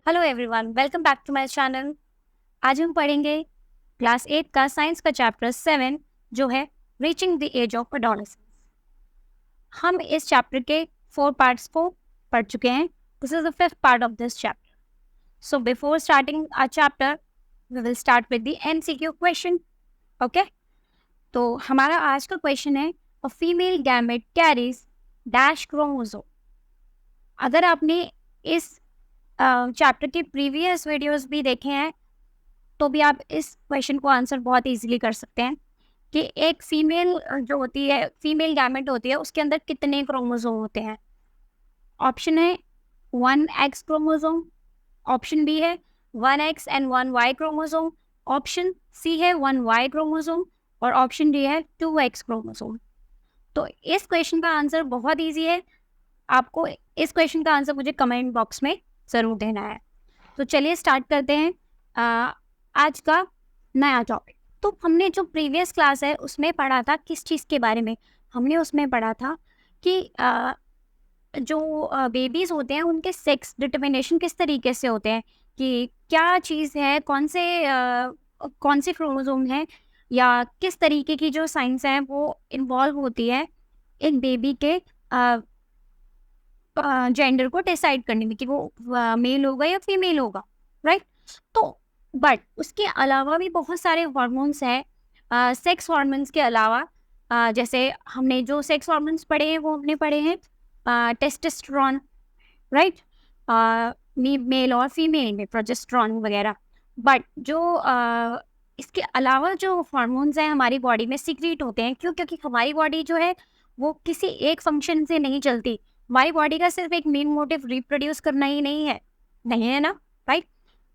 Hello everyone, welcome back to my channel. आज हम पढ़ेंगे क्लास 8 का साइंस का चैप्टर 7 जो है reaching the age of adolescence. हम इस चैप्टर के 4 पार्ट्स को पढ़ चुके हैं। This is the fifth part of this chapter. So before starting our chapter we will start with the MCQ question. Okay, तो हमारा आज का क्वेश्चन है a female gamete carries dash chromosome. अगर आपने इस चैप्टर के प्रीवियस वीडियोस भी देखे हैं तो भी आप इस क्वेश्चन को आंसर बहुत इजीली कर सकते हैं कि एक फीमेल जो होती है, फीमेल गैमेट होती है, उसके अंदर कितने क्रोमोसोम होते हैं। ऑप्शन है 1x क्रोमोसोम, ऑप्शन बी है 1x and 1y chromosome, option C है 1y क्रोमोसोम और ऑप्शन डी है 2x क्रोमोसोम। तो इस क्वेश्चन का आंसर बहुत ईजी है। आपको इस क्वेश्चन का आंसर मुझे कमेंट बॉक्स में ज़रूर देना है। तो चलिए स्टार्ट करते हैं आज का नया टॉपिक। तो हमने जो प्रीवियस क्लास है उसमें पढ़ा था किस चीज़ के बारे में। हमने उसमें पढ़ा था कि जो बेबीज़ होते हैं उनके सेक्स डिटर्मिनेशन किस तरीके से होते हैं, कि क्या चीज़ है, कौन से क्रोमोसोम है या किस तरीके की जो साइंस है वो इन्वॉल्व होती है एक बेबी के जेंडर को डिसाइड करने में कि वो मेल होगा या फीमेल होगा, राइट। तो बट उसके अलावा भी बहुत सारे हार्मोन्स हैं सेक्स हार्मोन्स के अलावा। जैसे हमने जो सेक्स हार्मोन्स पढ़े हैं वो हमने पढ़े हैं टेस्टोस्टेरोन, राइट, मेल और फीमेल में प्रोजेस्टेरोन वगैरह। बट जो इसके अलावा जो हार्मोन्स हैं हमारी बॉडी में सीक्रेट होते हैं, क्योंकि हमारी बॉडी जो है वो किसी एक फंक्शन से नहीं चलती। हमारी बॉडी का सिर्फ एक मेन मोटिव रिप्रोड्यूस करना ही नहीं है ना, राइट।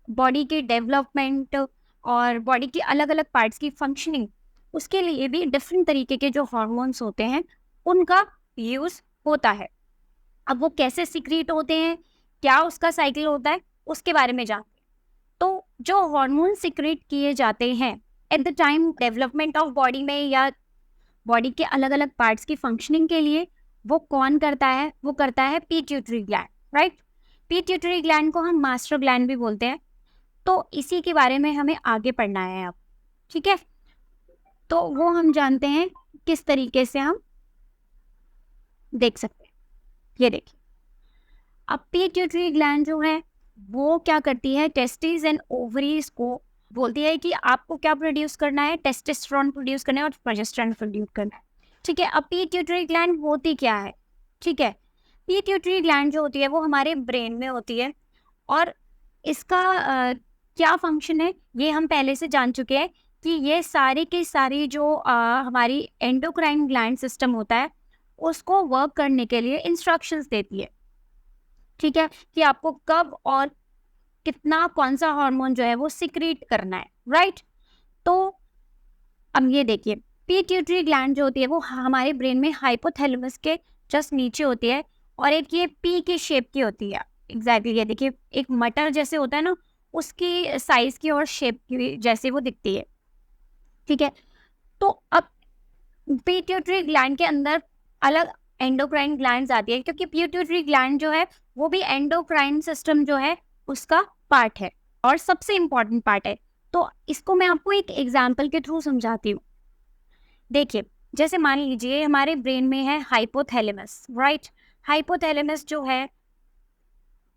बॉडी की डेवलपमेंट और बॉडी की अलग अलग पार्ट्स की फंक्शनिंग, उसके लिए भी डिफरेंट तरीके के जो हार्मोन्स होते हैं उनका यूज़ होता है। अब वो कैसे सीक्रेट होते हैं, क्या उसका साइकिल होता है, उसके बारे में जानते हैं। तो जो हार्मोन सीक्रेट किए जाते हैं at the time development of body में या बॉडी के अलग अलग पार्ट्स की फंक्शनिंग के लिए, वो कौन करता है? वो करता है pituitary gland, right. Pituitary gland को हम मास्टर ग्लैंड भी बोलते हैं। तो इसी के बारे में हमें आगे पढ़ना है अब, ठीक है। तो वो हम जानते हैं किस तरीके से हम देख सकते हैं। ये देखिए, अब पिट्यूटरी ग्लैंड जो है वो क्या करती है, टेस्टिस एंड ओवरीज को बोलती है कि आपको क्या प्रोड्यूस करना है, टेस्टोस्टेरोन प्रोड्यूस करना है और प्रोजेस्टेरोन प्रोड्यूस करना है, ठीक है। अब पिट्यूटरी ग्लैंड होती क्या है, ठीक है। पिट्यूटरी ग्लैंड जो होती है वो हमारे ब्रेन में होती है और इसका क्या फंक्शन है ये हम पहले से जान चुके हैं कि ये सारी की सारी जो हमारी एंडोक्राइन ग्लैंड सिस्टम होता है उसको वर्क करने के लिए इंस्ट्रक्शंस देती है, ठीक है, कि आपको कब और कितना कौन सा हार्मोन जो है वो सिक्रीट करना है, राइट। तो अब ये देखिए, पिट्यूटरी ग्लैंड जो होती है वो हमारे ब्रेन में हाइपोथैलेमस के जस्ट नीचे होती है और एक ये पी की शेप की होती है। एग्जैक्टली ये देखिए, एक मटर जैसे होता है ना, उसकी साइज की और शेप की जैसे वो दिखती है, ठीक है। तो अब पिट्यूटरी ग्लैंड के अंदर अलग एंडोक्राइन ग्लैंड्स आती है, क्योंकि पिट्यूटरी ग्लैंड जो है वो भी एंडोक्राइन सिस्टम जो है उसका पार्ट है और सबसे इम्पॉर्टेंट पार्ट है। तो इसको मैं आपको एक एग्जाम्पल के थ्रू समझाती हूँ। देखिए, जैसे मान लीजिए हमारे ब्रेन में है हाइपोथैलेमस, राइट। हाइपोथैलेमस जो है,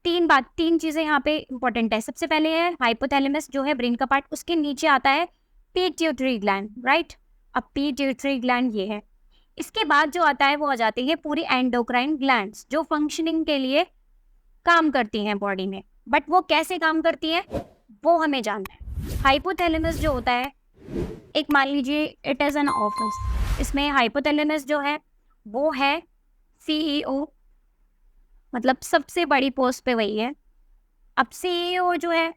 तीन चीजें यहाँ पे इंपॉर्टेंट है। सबसे पहले है हाइपोथैलेमस जो है ब्रेन का पार्ट, उसके नीचे आता है पिट्यूटरी ग्लैंड, राइट। अब पिट्यूटरी ग्लैंड ये है, इसके बाद जो आता है वो आ जाती है पूरी एंडोक्राइन ग्लैंड्स जो फंक्शनिंग के लिए काम करती हैं बॉडी में। बट वो कैसे काम करती है वो हमें जानना है। हाइपोथैलेमस जो होता है, एक मान लीजिए इट इज एन ऑफिस, इसमें हाइपोथैलेमस जो है वो है सीईओ, मतलब सबसे बड़ी पोस्ट पे वही है। अब सीईओ जो है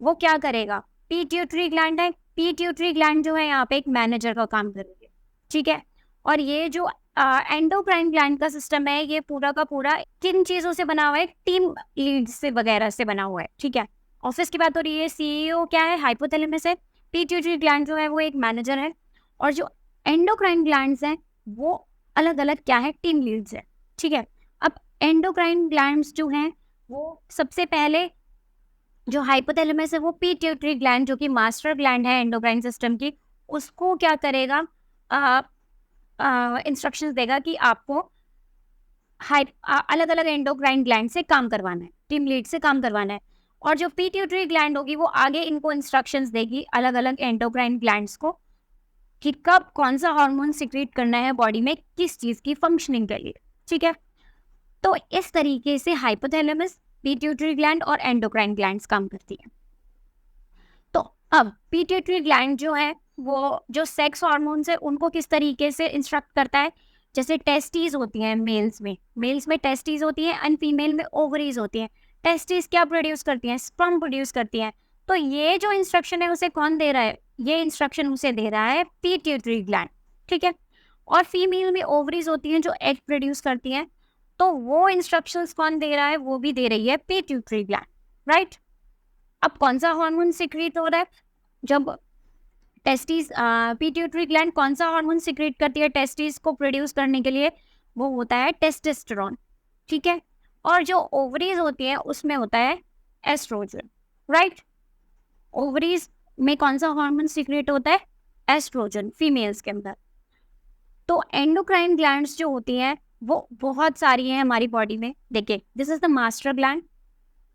वो क्या करेगा, पिट्यूटरी ग्लैंड है, पिट्यूटरी ग्लैंड जो है यहाँ पे एक मैनेजर का काम करेगी, ठीक है। और ये जो एंडोक्राइन ग्लैंड का सिस्टम है ये पूरा का पूरा किन चीजों से बना हुआ है, टीम लीड से वगैरह से बना हुआ है, ठीक है। ऑफिस की बात हो रही है, सीईओ क्या है, हाइपोथैलेमस है, पिट्यूटरी ग्लैंड जो है वो एक मैनेजर है और जो एंडोक्राइन ग्लैंड्स हैं वो अलग अलग क्या है, टीम लीड्स है, ठीक है। अब एंडोक्राइन ग्लैंड्स जो हैं वो सबसे पहले जो हाइपोथैलेमस है वो पिट्यूटरी ग्लैंड जो कि मास्टर ग्लैंड है एंडोक्राइन सिस्टम की, उसको क्या करेगा, इंस्ट्रक्शंस देगा कि आपको अलग अलग एंडोक्राइन ग्लैंड से काम करवाना है, टीम लीड से काम करवाना है। और जो पिट्यूटरी ग्लैंड होगी वो आगे इनको इंस्ट्रक्शंस देगी अलग अलग एंडोक्राइन ग्लैंड्स को कि कब कौन सा हार्मोन सिक्रीट करना है बॉडी में किस चीज की फंक्शनिंग के लिए। ठीक है, तो इस तरीके से हाइपोथैलेमस, पिट्यूटरी ग्लैंड और एंडोक्राइन ग्लैंड्स काम करती है। तो अब पिट्यूटरी ग्लैंड जो है वो जो सेक्स हार्मोन्स है उनको किस तरीके से इंस्ट्रक्ट करता है, जैसे टेस्टीज होती हैं मेल्स में टेस्टीज होती है एंड फीमेल में ओवरीज होती है। टेस्टीज क्या प्रोड्यूस करती हैं, स्पर्म प्रोड्यूस करती हैं। तो ये जो इंस्ट्रक्शन है उसे कौन दे रहा है, ये इंस्ट्रक्शन उसे दे रहा है पिट्यूटरी ग्लैंड। ठीक है, और फीमेल में ओवरीज होती हैं जो एग प्रोड्यूस करती हैं, तो वो इंस्ट्रक्शंस कौन दे रहा है, वो भी दे रही है पिट्यूटरी ग्लैंड, राइट। अब कौन सा हार्मोन सिक्रीट हो रहा है, जब टेस्टिस, पिट्यूटरी ग्लैंड कौन सा हार्मोन सिक्रीट करती है टेस्टिस को प्रोड्यूस करने के लिए, वो होता है टेस्टोस्टेरोन। ठीक है, और जो ओवरीज होती है उसमें होता है एस्ट्रोजन, राइट। ओवरीज में कौन सा हार्मोन सिक्रीट होता है, एस्ट्रोजन फीमेल्स के अंदर। तो एंडोक्राइन ग्लैंड्स जो होती हैं वो बहुत सारी हैं हमारी बॉडी में। देखिए, this is the master gland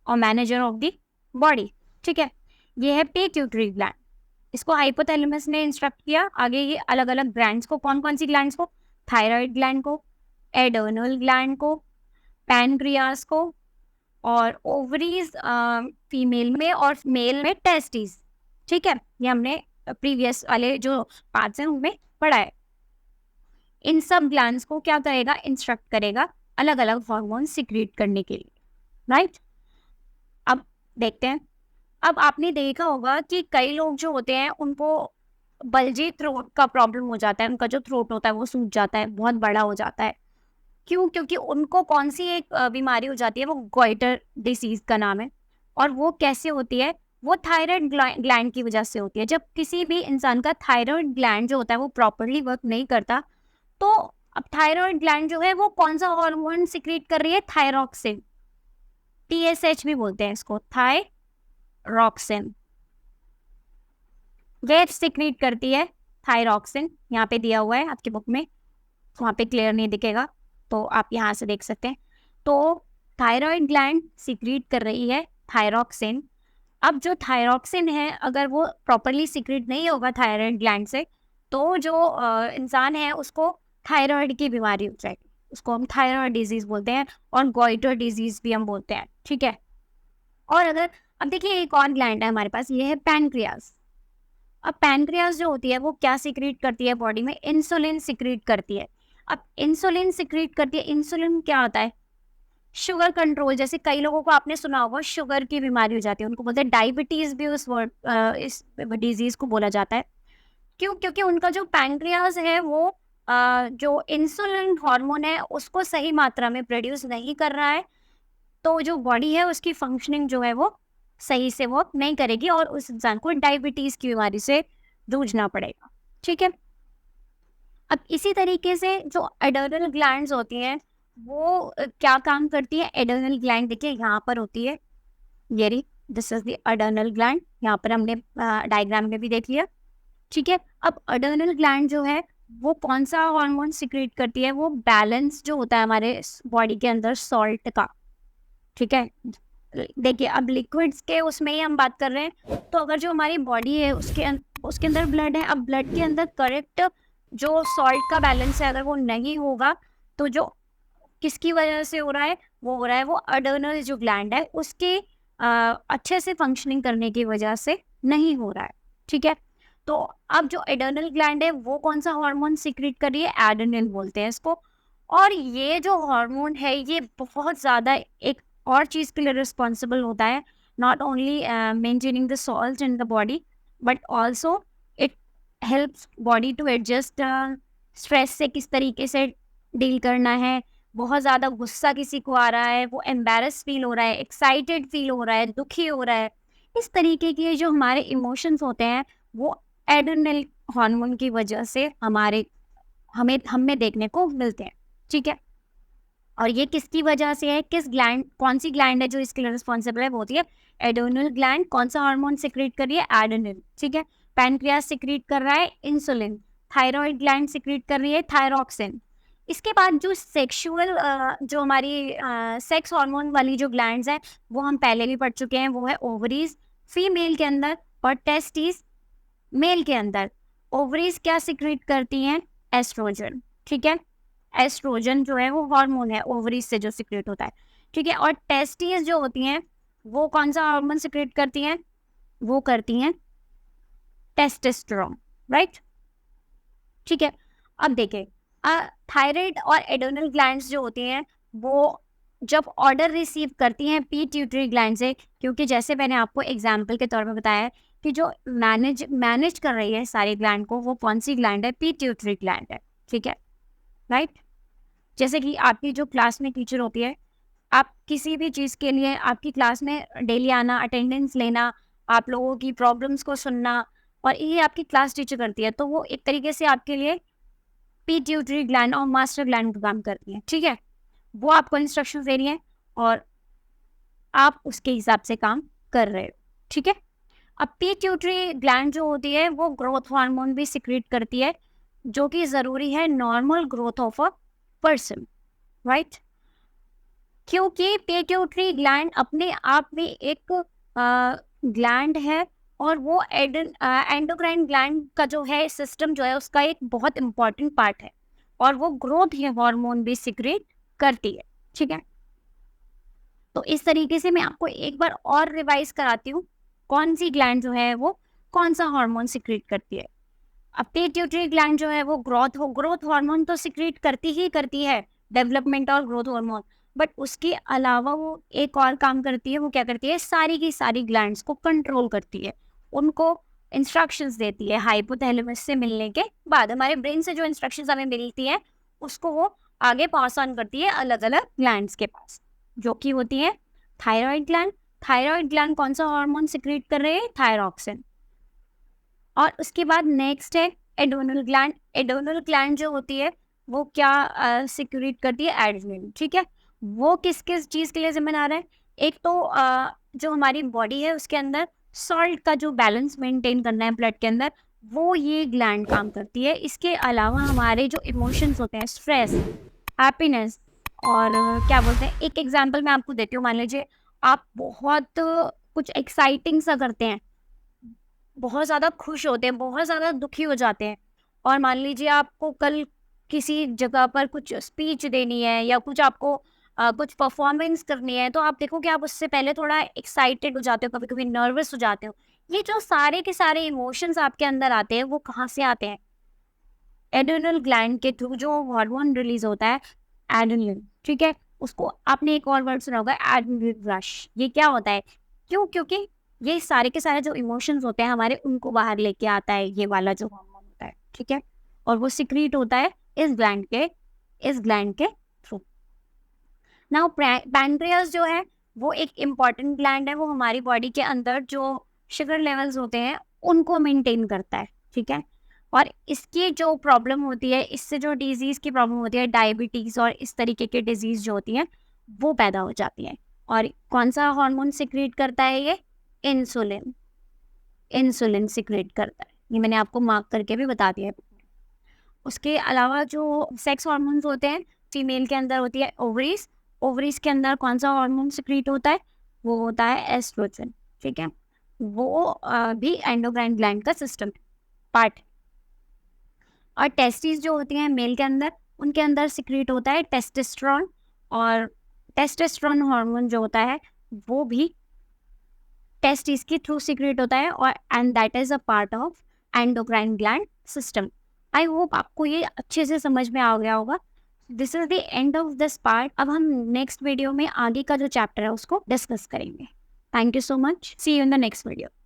और मैनेजर ऑफ द बॉडी। ठीक है, ये है पिट्यूटरी ग्लैंड, इसको हाइपोथैलेमस ने इंस्ट्रक्ट किया। आगे ये अलग अलग ग्लैंड्स को, कौन कौन सी ग्लैंड्स को, थायराइड ग्लैंड को, एडर्नल ग्लैंड को, पैनक्रियास को, और ओवरीज फीमेल में और मेल में टेस्टिस। ठीक है, ये हमने प्रीवियस वाले जो पार्ट्स हैं उनमें पढ़ा है। इन सब ग्लैंड्स को क्या करेगा, इंस्ट्रक्ट करेगा अलग अलग हार्मोन सिक्रीट करने के लिए, राइट। अब देखते हैं, अब आपने देखा होगा कि कई लोग जो होते हैं उनको बल्जी थ्रोट का प्रॉब्लम हो जाता है, उनका जो थ्रोट होता है वो सूज जाता है, बहुत बड़ा हो जाता है। क्यों, क्योंकि उनको कौन सी एक बीमारी हो जाती है, वो गॉइटर डिसीज का नाम है। और वो कैसे होती है, वो थायराइड ग्लैंड की वजह से होती है। जब किसी भी इंसान का थायराइड ग्लैंड जो होता है वो प्रॉपरली वर्क नहीं करता, तो अब थायराइड ग्लैंड जो है वो कौन सा हार्मोन सिक्रीट कर रही है, थायरॉक्सिन, TSH भी बोलते हैं इसको, थायरॉक्सिन। वे सिक्रीट करती है थायरॉक्सिन, यहाँ पे दिया हुआ है आपकी बुक में, वहाँ पे क्लियर नहीं दिखेगा तो आप यहाँ से देख सकते हैं। तो थायराइड ग्लैंड सिक्रीट कर रही है थायरॉक्सिन। अब जो थायरॉक्सिन है अगर वो प्रॉपरली सिक्रीट नहीं होगा थायराइड ग्लैंड से, तो जो इंसान है उसको थायराइड की बीमारी हो जाएगी, उसको हम थायराइड डिजीज बोलते हैं और गॉइटर डिजीज भी हम बोलते हैं। ठीक है, और अगर अब देखिए एक और ग्लैंड है हमारे पास, ये है पैनक्रियास। अब पैनक्रियास जो होती है वो क्या सिक्रीट करती है बॉडी में, इंसुलिन सिक्रीट करती है। अब इंसुलिन सिक्रीट करती है, इंसुलिन क्या होता है, शुगर कंट्रोल। जैसे कई लोगों को आपने सुना होगा शुगर की बीमारी हो जाती है, उनको बोलते हैं डायबिटीज भी उस इस डिजीज को बोला जाता है। क्यों, क्योंकि उनका जो पैनक्रियास है वो जो इंसुलिन हार्मोन है उसको सही मात्रा में प्रोड्यूस नहीं कर रहा है, तो जो बॉडी है उसकी फंक्शनिंग जो है वो सही से वो नहीं करेगी और उस इंसान को डायबिटीज की बीमारी से जूझना पड़ेगा। ठीक है, अब इसी तरीके से जो एडर्नल ग्लैंड्स होती हैं वो क्या काम करती है, एडर्नल ग्लैंड देखिए यहाँ पर होती है, ये रही, this is the adrenal gland, यहाँ पर हमने डायग्राम में भी देख लिया। ठीक है, अब एडर्नल ग्लैंड जो है वो कौन सा हार्मोन सिक्रीट करती है, वो बैलेंस जो होता है हमारे बॉडी के अंदर सॉल्ट का। ठीक है, देखिए अब लिक्विड्स के उसमें ही हम बात कर रहे हैं, तो अगर जो हमारी बॉडी है उसके अंदर ब्लड है, अब ब्लड के अंदर करेक्ट जो सॉल्ट का बैलेंस है अगर वो नहीं होगा, तो जो किसकी वजह से हो रहा है, वो हो रहा है वो एडर्नल जो ग्लैंड है उसके अच्छे से फंक्शनिंग करने की वजह से नहीं हो रहा है। ठीक है, तो अब जो एडर्नल ग्लैंड है वो कौन सा हार्मोन सिक्रीट कर रही है, एड्रेनलिन बोलते हैं इसको। और ये जो हार्मोन है ये बहुत ज़्यादा एक और चीज़ के लिए रिस्पॉन्सिबल होता है, not only maintaining the salt in the body but also it helps body to adjust stress से किस तरीके से डील करना है। बहुत ज़्यादा गुस्सा किसी को आ रहा है, वो एम्बैरस फील हो रहा है, एक्साइटेड फील हो रहा है, दुखी हो रहा है, इस तरीके के जो हमारे इमोशंस होते हैं वो एड्रेनल हार्मोन की वजह से हमें देखने को मिलते हैं। ठीक है, और ये किसकी वजह से है, किस ग्लैंड, कौन सी ग्लैंड है जो इसके लिए रिस्पॉन्सिबल है, वो होती है एड्रेनल ग्लैंड। कौन सा हार्मोन सिक्रीट कर रही है, एड्रेनल, ठीक है। पैनक्रियास सिक्रीट कर रहा है इंसुलिन। थायराइड ग्लैंड सिक्रीट कर रही है थायरॉक्सिन। इसके बाद जो सेक्सुअल जो हमारी सेक्स हार्मोन वाली जो ग्लैंड्स है वो हम पहले भी पढ़ चुके हैं, वो है ओवरीज फीमेल के अंदर और टेस्टिस मेल के अंदर। ओवरीज क्या सिक्रीट करती हैं, एस्ट्रोजन, ठीक है। एस्ट्रोजन जो है वो हार्मोन है ओवरीज से जो सिक्रेट होता है, ठीक है। और टेस्टिस जो होती हैं वो कौन सा हार्मोन सिक्रेट करती हैं, वो करती हैं टेस्टोस्टेरोन, राइट, ठीक है। अब देखें, थायराइड और एड्रेनल ग्लैंड्स जो होती हैं वो जब ऑर्डर रिसीव करती हैं पिट्यूटरी ग्लैंड से, क्योंकि जैसे मैंने आपको एग्जांपल के तौर पे बताया है कि जो मैनेज कर रही है सारी ग्लैंड को, वो कौन सी ग्लैंड है, पिट्यूटरी ग्लैंड है, ठीक है, राइट। जैसे कि आपकी जो क्लास में टीचर होती है, आप किसी भी चीज़ के लिए आपकी क्लास में डेली आना, अटेंडेंस लेना, आप लोगों की प्रॉब्लम्स को सुनना, और ये आपकी क्लास टीचर करती है, तो वो एक तरीके से आपके लिए पिट्यूटरी ग्लैंड और मास्टर ग्लैंड का काम करती है, ठीक है। वो आपको इंस्ट्रक्शंस दे रही हैं और आप उसके हिसाब से काम कर रहे हो, ठीक है। अब पिट्यूटरी ग्लैंड जो होती है वो ग्रोथ हार्मोन भी सिक्रीट करती है, जो कि ज़रूरी है normal growth of a person, right. क्योंकि पिट्यूटरी ग्लैंड अपने आप में एक ग्लैंड है और वो एंडोक्राइन ग्लैंड का जो है सिस्टम जो है उसका एक बहुत इंपॉर्टेंट पार्ट है, और वो ग्रोथ हार्मोन भी सिक्रीट करती है, ठीक है। तो इस तरीके से मैं आपको एक बार और रिवाइज कराती हूँ कौन सी ग्लैंड जो है वो कौन सा हार्मोन सिक्रीट करती है। अब पिट्यूटरी ग्लैंड जो है वो ग्रोथ हार्मोन तो सिक्रीट करती है, डेवलपमेंट और ग्रोथ हार्मोन, बट उसके अलावा वो एक और काम करती है। वो क्या करती है, सारी की सारी ग्लैंड्स को कंट्रोल करती है, उनको इंस्ट्रक्शंस देती है। हाइपोथैलेमस से मिलने के बाद हमारे ब्रेन से जो इंस्ट्रक्शंस हमें मिलती है उसको वो आगे पास ऑन करती है अलग अलग ग्लैंड्स के पास, जो कि होती है थायराइड ग्लैंड। थायराइड ग्लैंड कौन सा हार्मोन सिक्रीट कर रहे हैं, थायरॉक्सिन। और उसके बाद नेक्स्ट है एड्रेनल ग्लैंड। एड्रेनल ग्लैंड जो होती है वो क्या सिक्रीट करती है, एड्रेनलिन, ठीक है। वो किस किस चीज़ के लिए जिम्मेदार है, एक तो जो हमारी बॉडी है उसके अंदर सॉल्ट का जो बैलेंस मेंटेन करना है ब्लड के अंदर, वो ये ग्लैंड काम करती है। इसके अलावा हमारे जो इमोशंस होते हैं, स्ट्रेस, हैप्पीनेस, और क्या बोलते हैं, एक एग्जांपल मैं आपको देती हूँ। मान लीजिए आप बहुत कुछ एक्साइटिंग सा करते हैं, बहुत ज़्यादा खुश होते हैं, बहुत ज़्यादा दुखी हो जाते हैं, और मान लीजिए आपको कल किसी जगह पर कुछ स्पीच देनी है या कुछ आपको कुछ परफॉर्मेंस करनी है, तो आप देखो कि आप उससे पहले थोड़ा एक्साइटेड हो जाते हो, कभी कभी नर्वस हो जाते हो। ये जो सारे के सारे इमोशंस आपके अंदर आते हैं वो कहाँ से आते हैं, एड्रेनल ग्लैंड के थ्रू जो हार्मोन रिलीज होता है, एड्रेनलिन, ठीक है। उसको आपने एक और वर्ड सुना होगा, एड्रेनलिन रश। ये क्या होता है, क्यों, क्योंकि ये सारे के सारे जो इमोशंस होते हैं हमारे, उनको बाहर लेके आता है ये वाला जो हार्मोन होता है, ठीक है। और वो सिक्रीट होता है इस ग्लैंड के थ्रू। नाउ पैनक्रियास जो है वो एक इम्पॉर्टेंट ग्लैंड है, वो हमारी बॉडी के अंदर जो शुगर लेवल्स होते हैं उनको मेंटेन करता है, ठीक है। और इसकी जो प्रॉब्लम होती है, इससे जो डिजीज़ की प्रॉब्लम होती है, डायबिटीज़ और इस तरीके के डिजीज़ जो होती हैं वो पैदा हो जाती हैं। और कौन सा हार्मोन सिक्रीट करता है ये, इंसुलिन सिक्रेट करता है। ये मैंने आपको मार्क करके भी बता दिया है। उसके अलावा जो सेक्स हार्मोन्स होते हैं, फीमेल के अंदर होती है ओवरीज। ओवरीज के अंदर कौन सा हार्मोन सिक्रीट होता है, वो होता है एस्ट्रोजन, ठीक है। वो भी एंडोक्राइन ग्लैंड का सिस्टम पार्ट। और टेस्टिस जो होती हैं मेल के अंदर, उनके अंदर सिक्रीट होता है टेस्टोस्टेरोन, और टेस्टोस्टेरोन हार्मोन जो होता है वो भी टेस्टिस के थ्रू सिक्रेट होता है, और and that is a part of endocrine gland system. I hope आपको ये अच्छे से समझ में आ गया होगा। This is the end of this part. अब हम नेक्स्ट वीडियो में आगे का जो चैप्टर है उसको डिस्कस करेंगे। Thank you so much, see you in the next video.